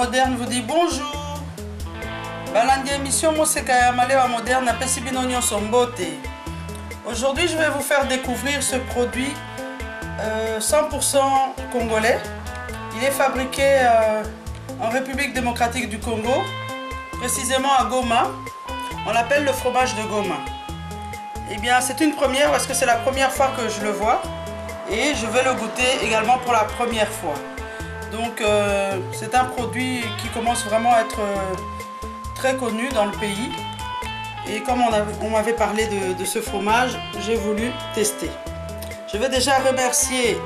Moderne vous dit bonjour. Balandi émission Mosekaya Malewa Moderne apesi bino nyonso mbote. Aujourd'hui, je vais vous faire découvrir ce produit 100% congolais. Il est fabriqué en République démocratique du Congo, précisément à Goma. On l'appelle le fromage de Goma. Eh bien, c'est une première parce que c'est la première fois que je le vois. Et je vais le goûter également pour la première fois. Donc, c'est un produit qui commence vraiment à être très connu dans le pays. Et comme on m'avait parlé de ce fromage, j'ai voulu tester. Je vais déjà remercier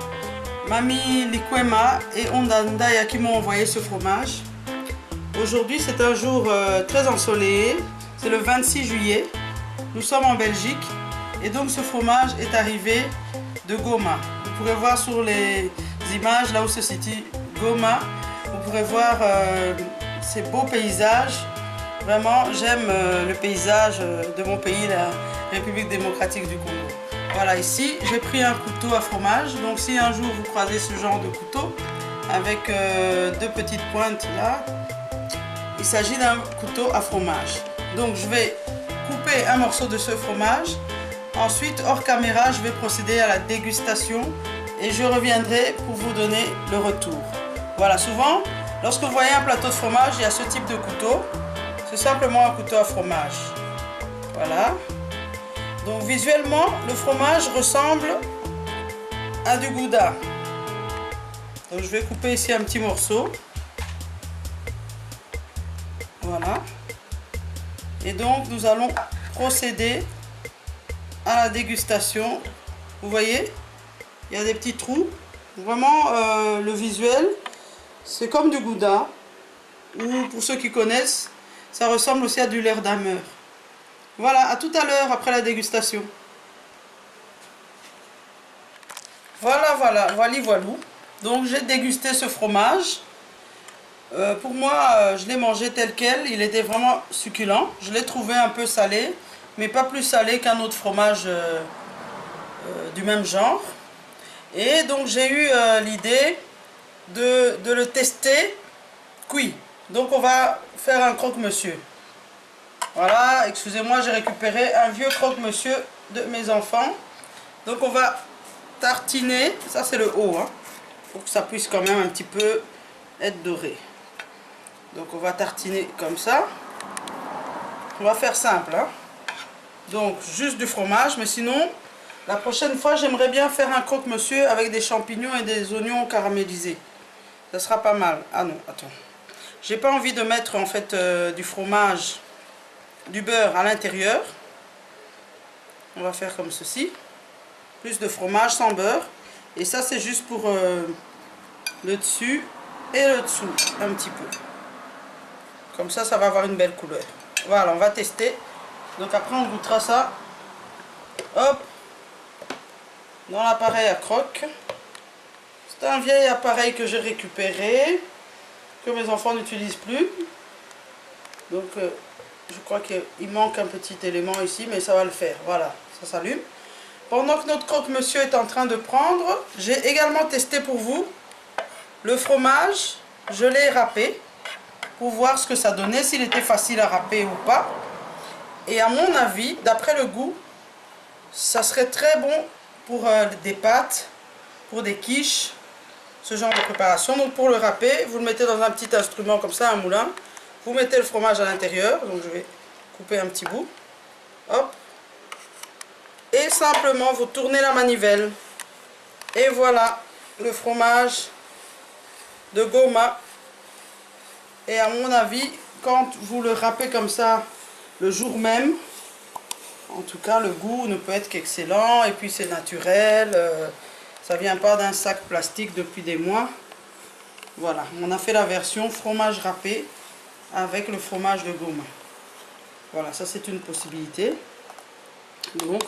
Mami Likwema et Ondandaya qui m'ont envoyé ce fromage. Aujourd'hui, c'est un jour très ensoleillé. C'est le 26 juillet. Nous sommes en Belgique. Et donc, ce fromage est arrivé de Goma. Vous pourrez voir sur les images, là où se situe Goma, vous pourrez voir ces beaux paysages. Vraiment, j'aime le paysage de mon pays, la République démocratique du Congo. Voilà, ici, j'ai pris un couteau à fromage. Donc, si un jour vous croisez ce genre de couteau, avec deux petites pointes là, il s'agit d'un couteau à fromage. Donc, je vais couper un morceau de ce fromage. Ensuite, hors caméra, je vais procéder à la dégustation et je reviendrai pour vous donner le retour. Voilà, souvent, lorsque vous voyez un plateau de fromage, il y a ce type de couteau. C'est simplement un couteau à fromage. Voilà. Donc, visuellement, le fromage ressemble à du gouda. Donc, je vais couper ici un petit morceau. Voilà. Et donc, nous allons procéder à la dégustation. Vous voyez, il y a des petits trous. Vraiment, le visuel, c'est comme du gouda. Ou pour ceux qui connaissent, ça ressemble aussi à du lait d'ameur. Voilà, à tout à l'heure après la dégustation. Voilà. Donc j'ai dégusté ce fromage. Pour moi, je l'ai mangé tel quel. Il était vraiment succulent. Je l'ai trouvé un peu salé, mais pas plus salé qu'un autre fromage du même genre. Et donc j'ai eu l'idée de le tester cuit. Donc on va faire un croque-monsieur. Voilà, excusez-moi, j'ai récupéré un vieux croque-monsieur de mes enfants. Donc on va tartiner, ça c'est le haut, hein, pour que ça puisse quand même un petit peu être doré. Donc on va tartiner comme ça. On va faire simple, hein. Donc juste du fromage, mais sinon la prochaine fois j'aimerais bien faire un croque-monsieur avec des champignons et des oignons caramélisés. Ça sera pas mal. Ah non, attends. J'ai pas envie de mettre en fait du fromage, du beurre à l'intérieur. On va faire comme ceci. Plus de fromage sans beurre. Et ça c'est juste pour le dessus et le dessous un petit peu. Comme ça, ça va avoir une belle couleur. Voilà, on va tester. Donc après on goûtera ça. Hop. Dans l'appareil à croque. C'est un vieil appareil que j'ai récupéré, que mes enfants n'utilisent plus. Donc je crois qu'il manque un petit élément ici, mais ça va le faire. Voilà, ça s'allume. Pendant que notre croque-monsieur est en train de prendre, j'ai également testé pour vous le fromage. Je l'ai râpé pour voir ce que ça donnait, s'il était facile à râper ou pas. Et à mon avis, d'après le goût, ça serait très bon pour des pâtes, pour des quiches, ce genre de préparation. Donc pour le râper, vous le mettez dans un petit instrument comme ça, un moulin. Vous mettez le fromage à l'intérieur. Donc je vais couper un petit bout. Hop. Et simplement vous tournez la manivelle. Et voilà le fromage de Goma. Et à mon avis, quand vous le râpez comme ça le jour même, en tout cas le goût ne peut être qu'excellent. Et puis c'est naturel. Ça vient pas d'un sac plastique depuis des mois. Voilà, on a fait la version fromage râpé avec le fromage de Goma. Voilà, ça c'est une possibilité. Donc,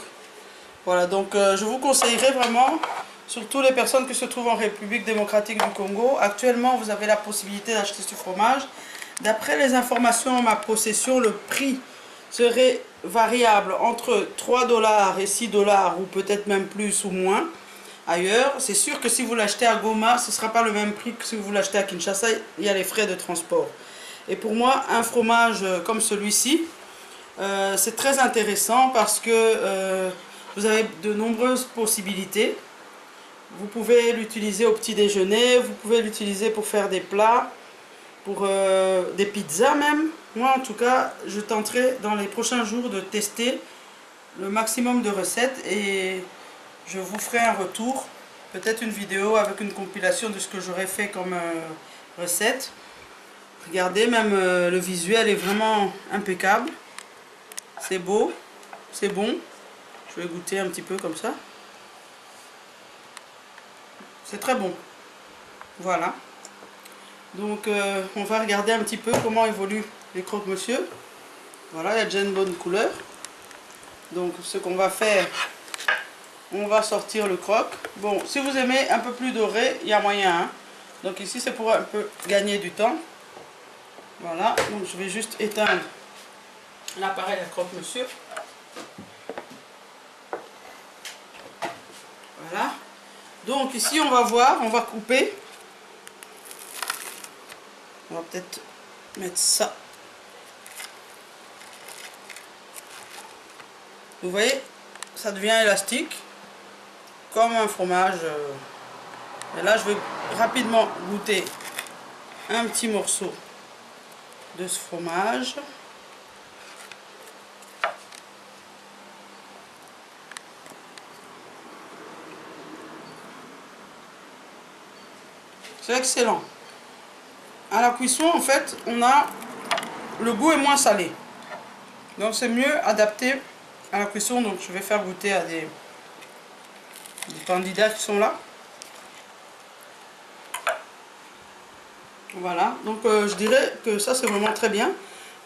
voilà, donc je vous conseillerais vraiment, surtout les personnes qui se trouvent en République démocratique du Congo. Actuellement, vous avez la possibilité d'acheter ce fromage. D'après les informations en ma possession, le prix serait variable entre 3 $ et 6 $ ou peut-être même plus ou moins. ailleurs. C'est sûr que si vous l'achetez à Goma, ce ne sera pas le même prix que si vous l'achetez à Kinshasa. Il y a les frais de transport. Et pour moi, un fromage comme celui-ci, c'est très intéressant parce que vous avez de nombreuses possibilités. Vous pouvez l'utiliser au petit déjeuner, vous pouvez l'utiliser pour faire des plats, pour des pizzas même. Moi en tout cas, je tenterai dans les prochains jours de tester le maximum de recettes et je vous ferai un retour, peut-être une vidéo avec une compilation de ce que j'aurais fait comme recette. Regardez, même le visuel est vraiment impeccable. C'est beau, c'est bon. Je vais goûter un petit peu comme ça. C'est très bon. Voilà. Donc on va regarder un petit peu comment évoluent les croque-monsieur. Voilà, il y a déjà une bonne couleur. Donc ce qu'on va faire, on va sortir le croque. Bon, si vous aimez un peu plus doré, il y a moyen. Hein. Donc ici c'est pour un peu gagner du temps. Voilà, donc je vais juste éteindre l'appareil à croque-monsieur. Voilà. Donc ici on va voir, on va couper. On va peut-être mettre ça. Vous voyez, ça devient élastique, comme un fromage. Et là je vais rapidement goûter un petit morceau de ce fromage. C'est excellent. À la cuisson, en fait, le goût est moins salé. Donc c'est mieux adapté à la cuisson. Donc je vais faire goûter à des candidats qui sont là. Voilà. Donc je dirais que ça c'est vraiment très bien.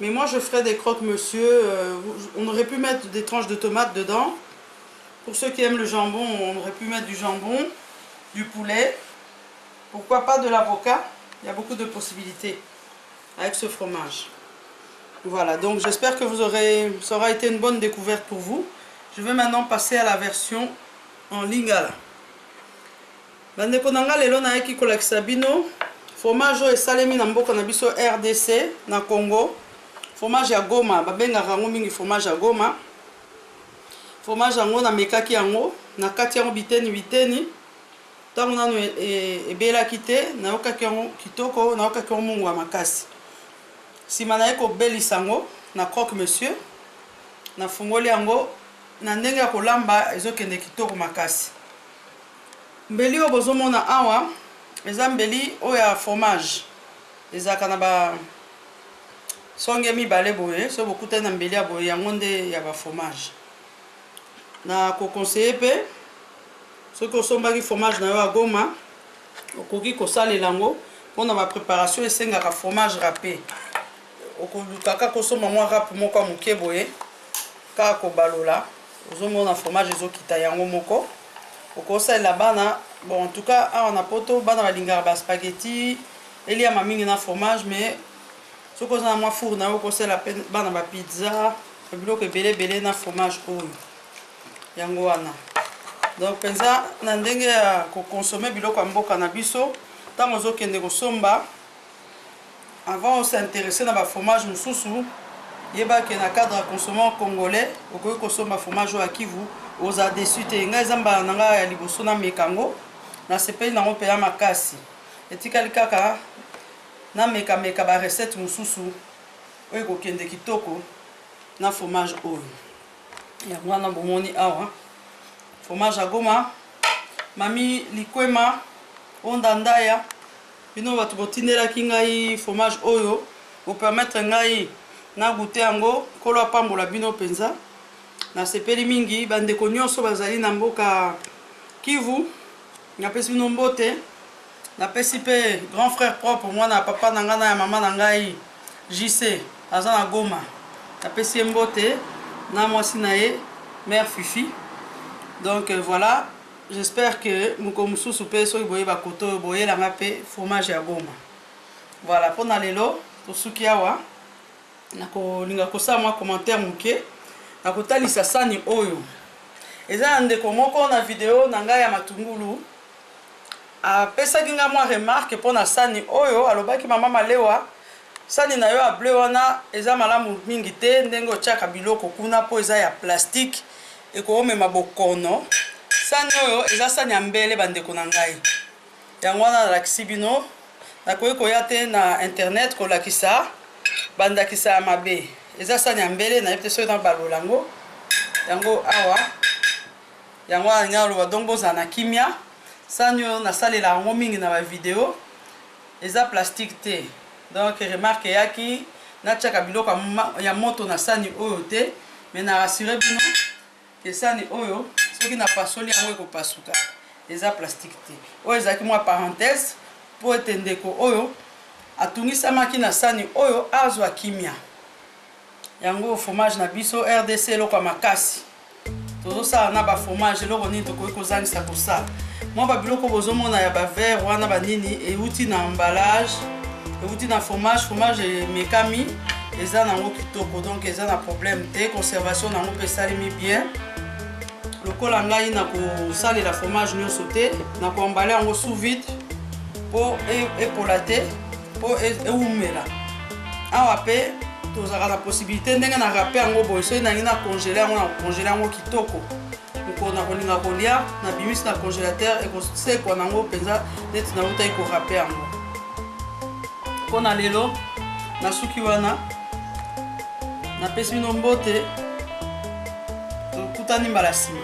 Mais moi je ferais des croque-monsieur. On aurait pu mettre des tranches de tomates dedans. Pour ceux qui aiment le jambon, on aurait pu mettre du jambon, du poulet. Pourquoi pas de l'avocat? Il y a beaucoup de possibilités avec ce fromage. Voilà, donc j'espère que ça aura été une bonne découverte pour vous. Je vais maintenant passer à la version en lingala. Bandeko nanga lelo na yaki kolakisa bino fromage oyo esalemi na mboka na biso RDC na Congo. Fromage ya Goma, babengaka yango mingi fromage ya Goma. Fromage yango na mekaki yango, na kati yango biteni. Tango nanu ebelaki te, nayokaki yango kitoko, nayokaki yango mungu ya makasi. Sima na ye kobelisa yango na croque-monsieur, nafungoli yango na ndenge ya kolamba ezokende kitoko makasi. Mbeli oyo bozomona awa eza mbeli oyo ya fromage. Ezalaka na ba songe mibale boye, so bokutani na mbeli ya boye yango nde ya ba fromage. Na kokonseye pe soki osombaki fromage na yo ya Goma, okoki kosalela yango mpona ba préparation esengaka fromage râpé. Okoluka kosomba mwa râpe moko ya moke boye kaka kobalola, ozomona fromage ezokita yango moko. Okosalela bana, bon en tout cas awa na poto bana balingaka ba spaghetti eliama mingi na fromage, mais soki oza na mwa four na yo okosalela pe bana ba pizza, biloko ebele na fromage oyo yango wana. Donc penza na ndenge ya kokonsome biloko ya mboka na biso, ntango ozokende kosomba, avant on s'intéresser na ba fromage mosusu, yebaki na cadre ya consommant congolais, okoki kosomba fromage oyo ya Kivu, oza déçu te. Ngai eza mbala na ngai ya liboso na mekango, na sepeli nango mpenza makasi. Etikali kaka na meka ba recette mosusu oyo ekokende kitoko na fromage oyo. Yango wana bomoni awa. Fromage à Goma, mami likwema, ondandaya, bino batu botindelaki ngai fromage oyo, vous permettre ngai na goûter yango, kolo apambola bino penza, na sepeli mingi, bandeko nyonso bazali na mboka Kivu, napesi bino mbote, napesi pe grand frère propre, mwana papa na ngai na mama na ngai, JC, aza na Goma, napesi mbote, na mwasi na ye, mère Fifi. Donc voilà, j'espère que mukomusu soupe so boye ba koto boye la ngape fromage ya Goma. Voilà, pour nalelo to suki awa nako linga kosa moi commentaire muke nakotalisa sani oyo eza ndeko moko na video na ngai ya matungulu apesaki nga mwa remarque mpo na sani oyo alobaki mama Malewa sani na yo ya bleu wana eza malamu mingi te ndenge otiaka biloko kuna mpo eza ya plastique ekoomema bokono. Sani oyo eza sani ya mbele bandeko na ngai yango wana nalakisi bino nakoki koya te na internet kolakisa bandakisa ya mabe eza sani ya mbele nayebi te soki na balola yango yango awa yango wana nga aloba donc bozala na kimia. Sani oyo nasalela yango mingi na bavideo eza plastique te donc remarque eyaki natiaka biloko ya moto na sani oyo te me na rassure bino ke sani oyo soki na pasoli yango ekopasuka eza plastique te. Oyo ezalaki mwa parenthèse mpo ete ndeko oyo atungisamaki na sani oyo azwa kimia yango fromage na biso RDC eloko ya makasi tozosala na bafromage eloko nini tokoki kozangisa kosala mwa babiloko bozomona ya bavere wana banini euti na emballage euti na fromage emekami eza nango kitoko donc eza na problème te conservation nango mpe esalemi bien lokola ngai na kosalela fromage nyonso te na koembale yango sous vide mpo epola te mpo eumela awa mpe tozalaka na possibilité ndenge na rape yango boye soki nangi na congele yango na congele yango kitoko na kolinga kolia na bimisi na congélateur ekosekwa nango mpenza neti nautaki korape yango. Mpo na lelo na suki wana napesi bino mbote tokutani mbala nsima.